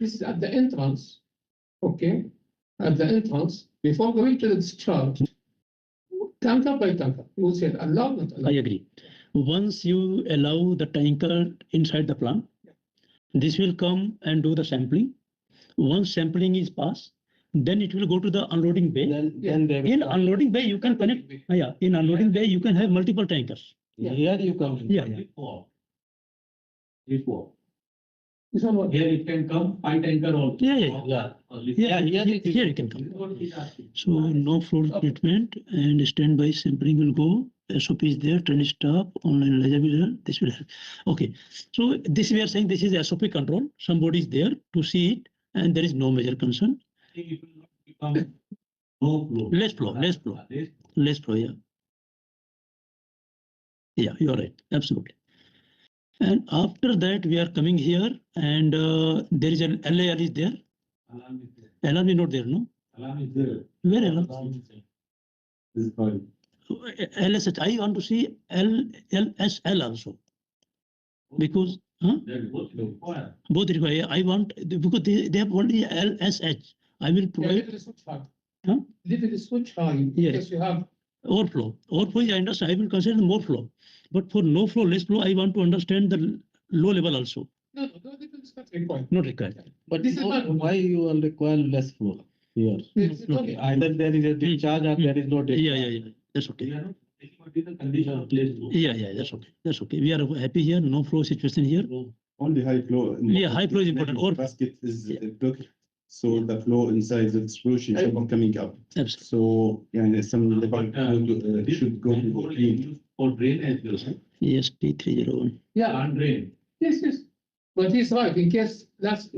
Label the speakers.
Speaker 1: This is at the entrance, okay? At the entrance, before going to the discharge, tanker by tanker, you will say allow, not allow.
Speaker 2: I agree. Once you allow the tanker inside the plant, this will come and do the sampling. Once sampling is passed, then it will go to the unloading bay.
Speaker 3: Then they will
Speaker 2: In
Speaker 3: come.
Speaker 2: unloading bay, you can connect. Yeah, in unloading bay, you can have multiple tankers.
Speaker 3: Here you come.
Speaker 2: Yeah.
Speaker 4: Before.
Speaker 1: This one what?
Speaker 4: Here it can come 5 tanker also.
Speaker 2: Yeah.
Speaker 3: Yeah, here
Speaker 2: Here you can come. So no flow treatment and standby sampling will go. SOP is there, trend stop, online reliability. This will help. Okay. So this we are saying this is SOP control. Somebody is there to see it, and there is no major concern.
Speaker 4: It will not become no flow.
Speaker 2: Less flow. Less flow. Yeah. Yeah, you are right. Absolutely. And after that, we are coming here, and there is an LAR is there.
Speaker 4: Alarm is there.
Speaker 2: Alarm is not there, no?
Speaker 4: Alarm is there.
Speaker 2: Where alarm?
Speaker 4: Alarm is there. This is fine.
Speaker 2: LSH. I want to see LSL also. Because
Speaker 4: That both require.
Speaker 2: both require. I want because they have only LSH. I will
Speaker 1: Yeah,
Speaker 2: provide
Speaker 1: leave the switch high.
Speaker 2: Huh?
Speaker 1: Leave the switch high,
Speaker 2: Yeah.
Speaker 1: because you have,
Speaker 2: overflow. Overflow, I understand. I will consider more flow. But for no flow, less flow, I want to understand the low level also.
Speaker 1: no, this is not required.
Speaker 2: Not required.
Speaker 3: But
Speaker 1: This is
Speaker 3: no,
Speaker 1: not-
Speaker 3: why you will require less flow here?
Speaker 1: This is
Speaker 2: no.
Speaker 1: okay.
Speaker 3: Either there is a discharge or there is no discharge.
Speaker 2: Yeah. That's okay.
Speaker 4: We are not taking what is the condition of place flow.
Speaker 2: Yeah. That's okay. We are happy here. No flow situation here.
Speaker 5: Only high flow.
Speaker 2: Yeah, high flow is important. Or
Speaker 5: basket is
Speaker 2: Yeah.
Speaker 5: blocked, so the flow inside the explosion should be coming up.
Speaker 2: absolutely.
Speaker 5: So yeah, some level
Speaker 4: This
Speaker 5: should go
Speaker 4: control is
Speaker 5: clean.
Speaker 4: used for drain as well. Right?
Speaker 2: ESP 301.
Speaker 1: Yeah,
Speaker 4: Can't drain.
Speaker 1: yes. But he's right, in case that's